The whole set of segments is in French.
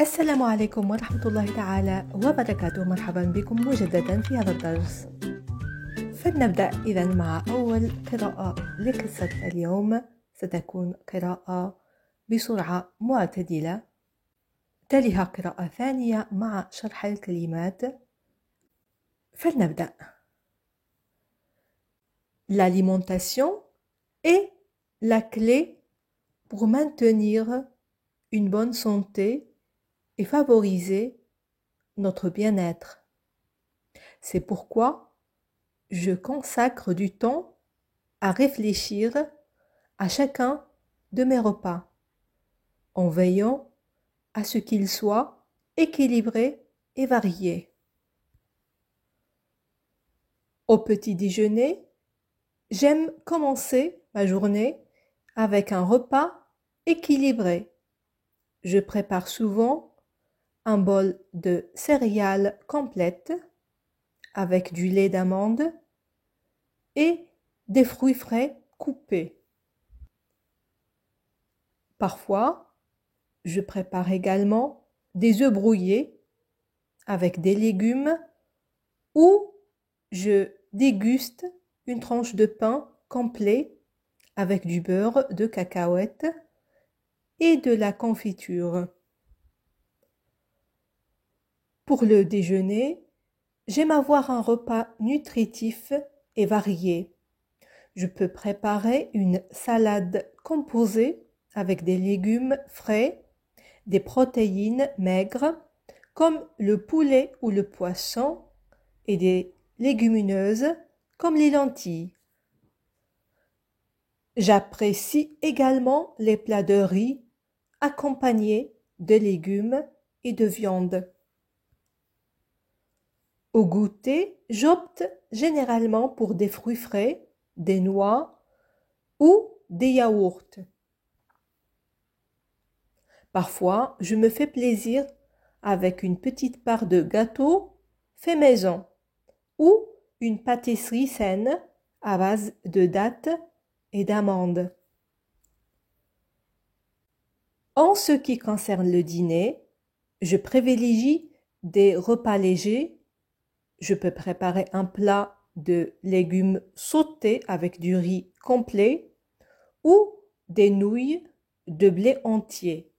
السلام عليكم ورحمة الله تعالى وبركاته. مرحبا بكم مجددا في هذا الدرس. فلنبدأ إذا مع أول قراءة لقصة اليوم. ستكون قراءة بسرعة معتدلة، تليها قراءة ثانية مع شرح الكلمات. فلنبدأ. L'alimentation est la clé pour maintenir une bonne santé et favoriser notre bien-être. C'est pourquoi je consacre du temps à réfléchir à chacun de mes repas, en veillant à ce qu'ils soient équilibrés et variés. Au petit déjeuner, j'aime commencer ma journée avec un repas équilibré. Je prépare souvent un bol de céréales complètes avec du lait d'amande et des fruits frais coupés. Parfois, je prépare également des œufs brouillés avec des légumes ou je déguste une tranche de pain complet avec du beurre de cacahuète et de la confiture. Pour le déjeuner, j'aime avoir un repas nutritif et varié. Je peux préparer une salade composée avec des légumes frais, des protéines maigres comme le poulet ou le poisson et des légumineuses comme les lentilles. J'apprécie également les plats de riz accompagnés de légumes et de viande. Au goûter, j'opte généralement pour des fruits frais, des noix ou des yaourts. Parfois, je me fais plaisir avec une petite part de gâteau fait maison ou une pâtisserie saine à base de dattes et d'amandes. En ce qui concerne le dîner, je privilégie des repas légers. Je peux préparer un plat de légumes sautés avec du riz complet ou des nouilles de blé entier.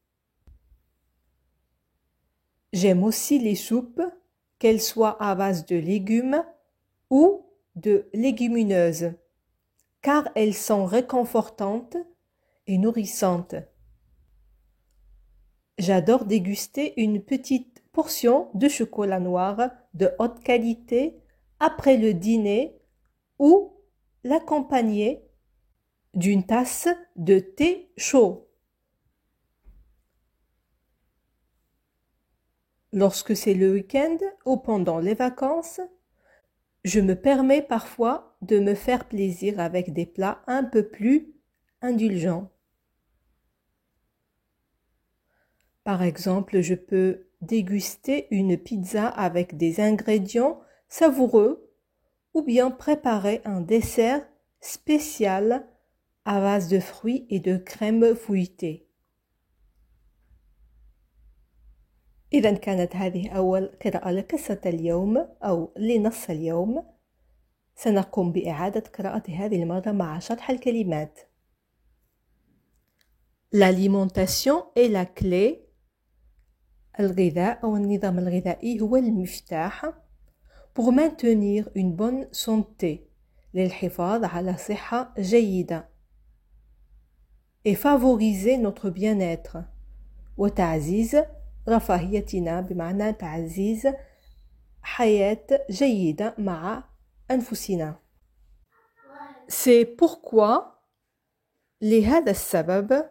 J'aime aussi les soupes, qu'elles soient à base de légumes ou de légumineuses, car elles sont réconfortantes et nourrissantes. J'adore déguster une petite portion de chocolat noir de haute qualité après le dîner ou l'accompagner d'une tasse de thé chaud. Lorsque c'est le week-end ou pendant les vacances, je me permets parfois de me faire plaisir avec des plats un peu plus indulgents. Par exemple, je peux déguster une pizza avec des ingrédients savoureux ou bien préparer un dessert spécial à base de fruits et de crème fouettée. إذا كانت هذه أول قراءة لقصة اليوم أو لنص اليوم. سنقوم بإعادة قراءة هذه المرة مع شرح الكلمات. L'alimentation est la clé. الغذاء أو النظام الغذائي هو المفتاح pour maintenir une bonne santé للحفاظ على صحة جيدة et favoriser notre bien-être وتعزيز رفاهيتنا بمعنى تعزيز حياة جيدة مع أنفسنا. C'est pourquoi لهذا السبب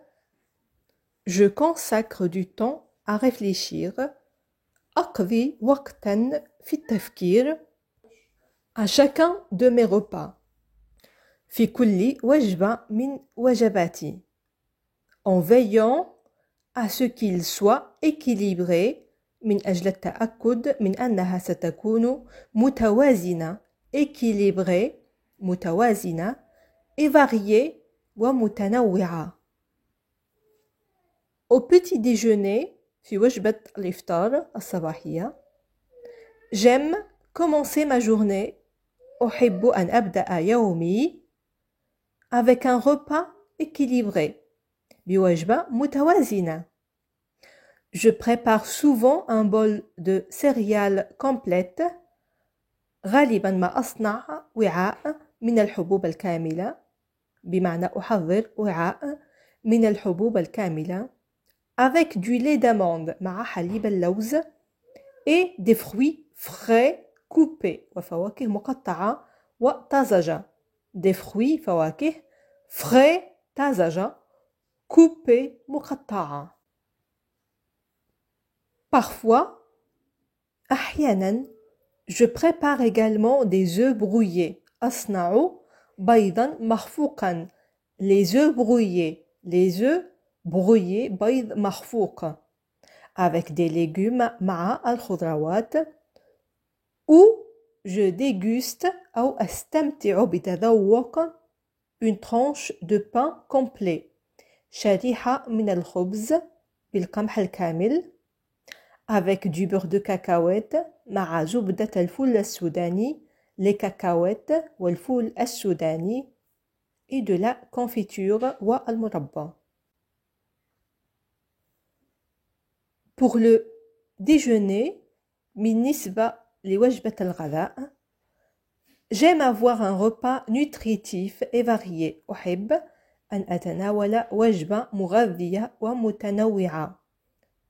je consacre du temps à réfléchir, أقضي وقتا في التفكير à chacun de mes repas في كل وجبة من وجباتي en veillant à ce qu'il soit équilibré من أجل التأكد من أنها ستكون متوازنة équilibrée متوازنة et variée ومتنوعة. Au petit déjeuner, في وجبة الإفطار الصباحية. J'aime commencer ma journée. أحب أن أبدأ يومي avec un repas équilibré. بوجبة متوازنة. Je prépare souvent un bol de céréales complètes. غالبا ما أصنع وعاء من الحبوب الكاملة. بمعنى أحضر وعاء من الحبوب الكاملة. Avec du lait d'amande مع حليب اللوز. Et des fruits frais coupés وفواكه مقطعة وطازجة. Des fruits فواكه frais طازجة coupés مقطعة. Parfois, أحيانا, je prépare également des œufs brouillés. أصنع بيضا مخفوقا. Les œufs brouillés. Les œufs brouillés بيض مخفوق. Avec des légumes مع الخضروات. Ou je déguste أو أستمتع بتذوق une tranche de pain complet. شريحة من الخبز بالقمح الكامل. Avec du beurre de cacahuète مع زبدة الفول السوداني. Les cacahuètes والفول السوداني. Et de la confiture والمربى. Pour le déjeuner, بالنسبة لوجبة الغداء, j'aime avoir un repas nutritif et varié. أحب أن أتناول وجبة مغذية ومتنوعة.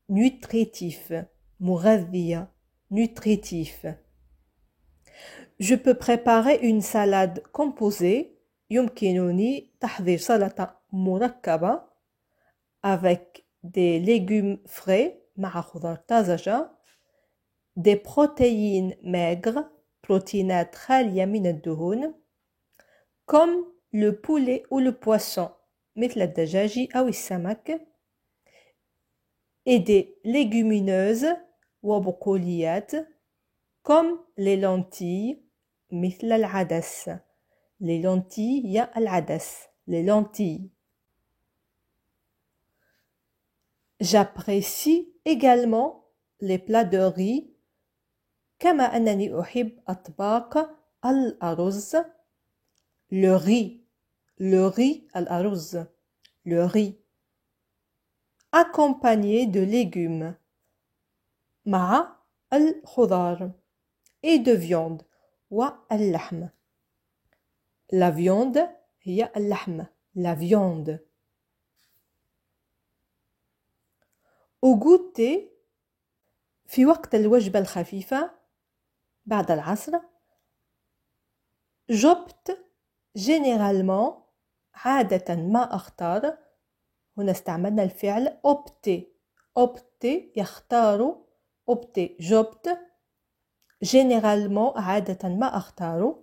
Nutritif, مغذية, nutritif. Je peux préparer une salade composée. يمكنني تحضير سلطة مركبة avec des légumes frais مع خضار طازجة. Des protéines maigres, بروتينات خالية من الدهون. Comme le poulet ou le poisson, مثل الدجاج أو السمك. Et des légumineuses وبقوليات. Comme les lentilles, مثل العدس. Les lentilles هي العدس. Les lentilles. J'apprécie également les plats de riz. كما أنني أحب أطباق الأرز. Le riz. Le riz, الأرز. Le riz. Accompagné de légumes. مع الخضار. Et de viande. واللحم. La viande هي اللحم. La viande. Au goûter, في وقت الوجبة الخفيفة بعد العصر, j'opte généralement, عادة ما أختار. هنا استعملنا الفعل opter. opter يختار. opter j'opte. généralement عادة ما أختار.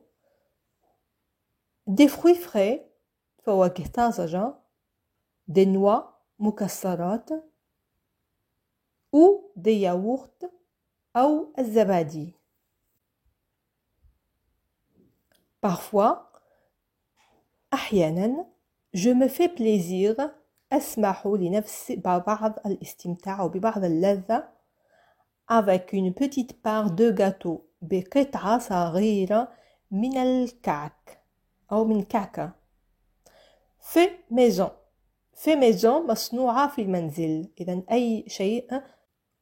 des fruits frais فواكه طازجة. des noix مكسرات. ou des yaourts أو الزبادي. Parfois, أحيانا, je me fais plaisir. أسمح لنفسي ببعض الاستمتاع وببعض اللذة. Avec une petite part de gâteau. بقطعة صغيرة من الكعك أو من كعكة. fait maison. fait maison مصنوعة في المنزل. إذن أي شيء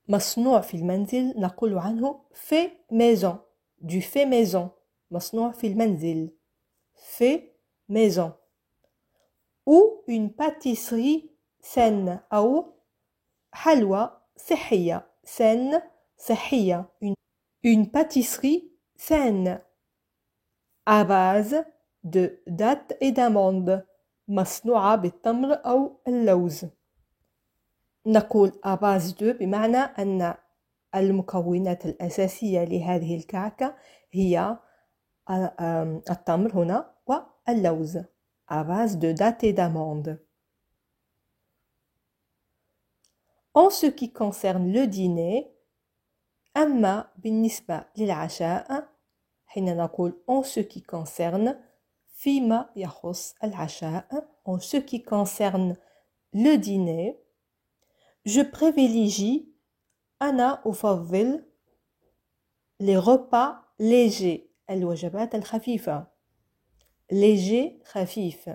مصنوع في المنزل نقول عنه fait maison. du fait maison. مصنوع في المنزل. fait maison. ou une pâtisserie saine أو حلوى صحية. saine صحية. une pâtisserie saine à base de dattes et d'amandes مصنوعة بالتمر أو اللوز. نقول à base de بمعنى أن المكونات الأساسية لهذه الكعكة هي التمر هنا واللوز. à base de dattes et d'amandes. En ce qui concerne le dîner, أما بالنسبة للعشاء, حين نقول en ce qui concerne, فيما يخص العشاء, en ce qui concerne le dîner, je privilégie أنا أفضل les repas légers الوجبات الخفيفة léger خفيف.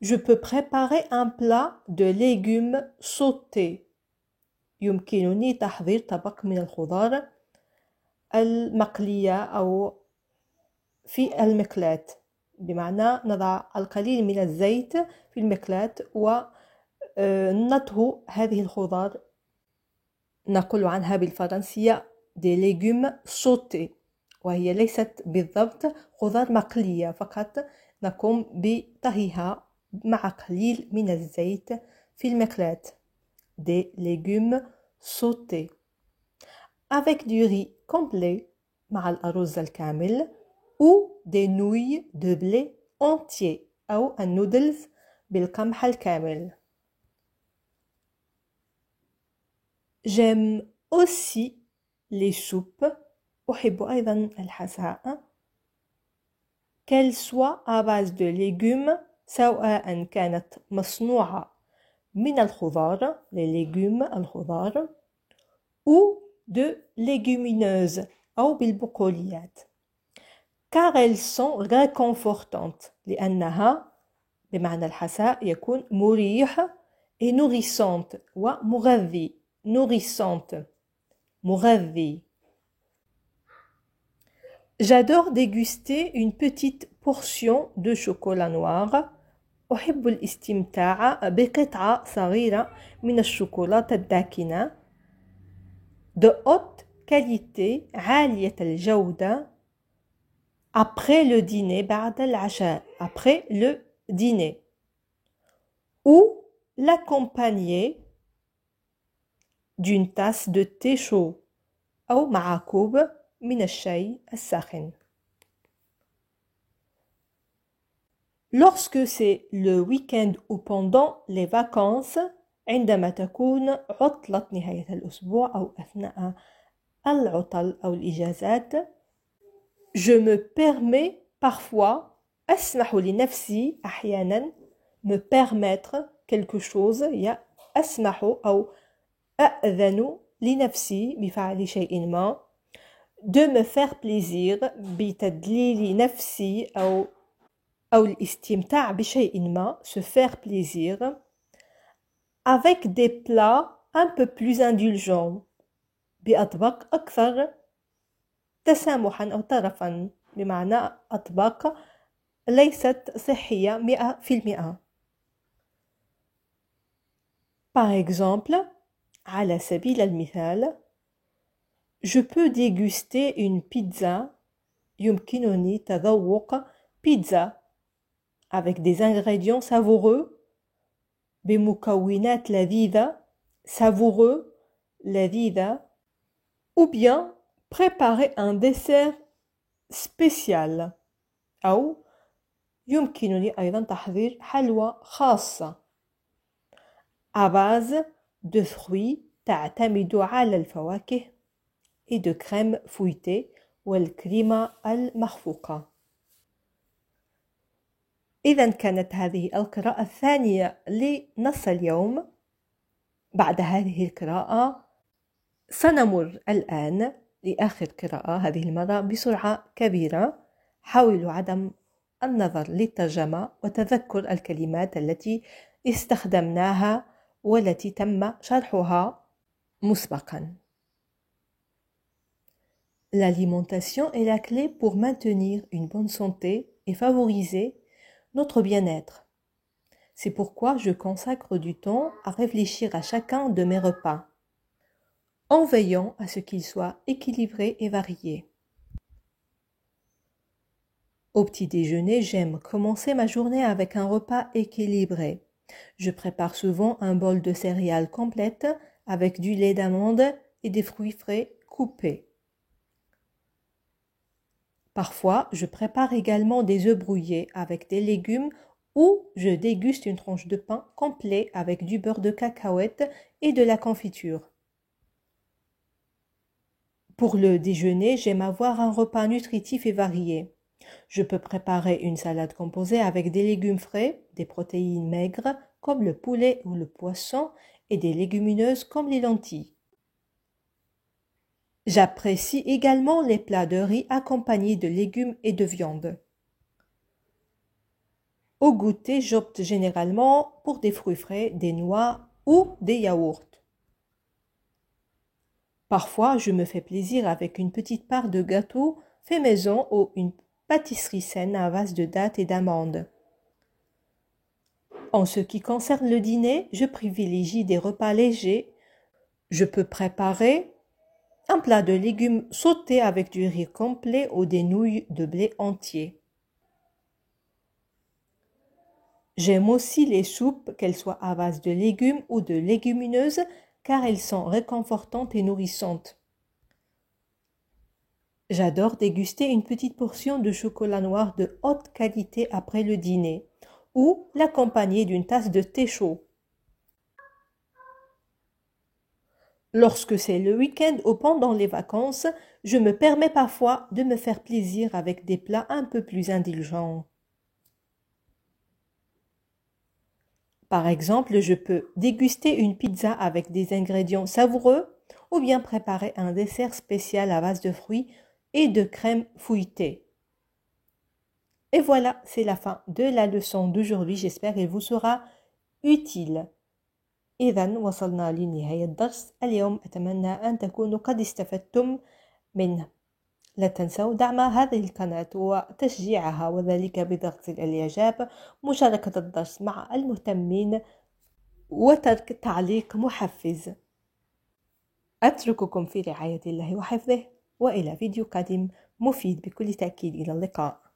Je peux préparer un plat de légumes sautés. يمكنني تحضير طبق من الخضار المقلية أو في المقلاة، بمعنى نضع القليل من الزيت في المقلاة ونطهو هذه الخضار. نقول عنها بالفرنسية des légumes sautés، وهي ليست بالضبط خضار مقلية، فقط نقوم بطهيها مع قليل من الزيت في المقلاة. des légumes sautés avec du riz complet مع الأرز الكامل ou des nouilles de blé entier أو النودلز بالقمح الكامل. J'aime aussi les soupes. أحب أيضا الحساء. Qu'elles soient à base de légumes سواء كانت مصنوعة من الخضار les légumes الخضار ou de légumineuses أو بالبقوليات car elles sont réconfortantes لأنها بمعنى الحساء يكون مريح et nourrissante ومغذي nourrissante مغذي. J'adore déguster une petite portion de chocolat noir. أحب الاستمتاع بقطعة صغيرة من الشوكولاتة الداكنة de haute qualité عالية الجودة après le dîner بعد العشاء après le dîner ou l'accompagner d'une tasse de thé chaud أو مع كوب من الشاي الساخن. Lorsque c'est le week-end ou pendant les vacances عندما تكون عطلة نهاية الأسبوع أو أثناء العطل أو الإجازات je me permets parfois أسمح لنفسي أحيانا me permettre quelque chose يا أسمح أو أأذن لنفسي بفعل شيء ما de me faire plaisir بتدليل نفسي أو الاستمتاع بشيء ما se faire plaisir avec des plats un peu plus indulgents بأطباق أكثر تسامحا أو طرفا بمعنى أطباق ليست صحية 100%. Par exemple, على سبيل المثال je peux déguster une pizza يمكنني تذوق بيتزا avec des ingrédients savoureux بمكونات لذيذة savoureux لذيذة ou bien préparer un dessert spécial أو يمكنني أيضا تحضير حلوى خاصة à base de fruits تعتمد على الفواكه et de crème fouettée والكريمة المخفوقة. إذا كانت هذه القراءة الثانية لنص اليوم. بعد هذه القراءة سنمر الآن لآخر قراءة هذه المرة بسرعة كبيرة. حاولوا عدم النظر للترجمة وتذكر الكلمات التي استخدمناها والتي تم شرحها مسبقا. L'alimentation est la clé pour maintenir une bonne santé et favoriser notre bien-être. C'est pourquoi je consacre du temps à réfléchir à chacun de mes repas, en veillant à ce qu'ils soient équilibrés et variés. Au petit déjeuner, j'aime commencer ma journée avec un repas équilibré. Je prépare souvent un bol de céréales complètes avec du lait d'amande et des fruits frais coupés. Parfois, je prépare également des œufs brouillés avec des légumes ou je déguste une tranche de pain complet avec du beurre de cacahuète et de la confiture. Pour le déjeuner, j'aime avoir un repas nutritif et varié. Je peux préparer une salade composée avec des légumes frais, des protéines maigres comme le poulet ou le poisson et des légumineuses comme les lentilles. J'apprécie également les plats de riz accompagnés de légumes et de viande. Au goûter, j'opte généralement pour des fruits frais, des noix ou des yaourts. Parfois, je me fais plaisir avec une petite part de gâteau fait maison ou une pâtisserie saine à base de dattes et d'amandes. En ce qui concerne le dîner, je privilégie des repas légers. Je peux préparer un plat de légumes sautés avec du riz complet ou des nouilles de blé entier. J'aime aussi les soupes, qu'elles soient à base de légumes ou de légumineuses, car elles sont réconfortantes et nourrissantes. J'adore déguster une petite portion de chocolat noir de haute qualité après le dîner, ou l'accompagner d'une tasse de thé chaud. Lorsque c'est le week-end ou pendant les vacances, je me permets parfois de me faire plaisir avec des plats un peu plus indulgents. Par exemple, je peux déguster une pizza avec des ingrédients savoureux ou bien préparer un dessert spécial à base de fruits et de crème fouettée. Et voilà, c'est la fin de la leçon d'aujourd'hui. J'espère qu'elle vous sera utile. إذا وصلنا لنهاية الدرس اليوم. أتمنى أن تكونوا قد استفدتم منه. لا تنسوا دعم هذه القناة وتشجيعها وذلك بضغط الإعجاب، مشاركة الدرس مع المهتمين وترك تعليق محفز. أترككم في رعاية الله وحفظه، وإلى فيديو قادم مفيد بكل تأكيد. إلى اللقاء.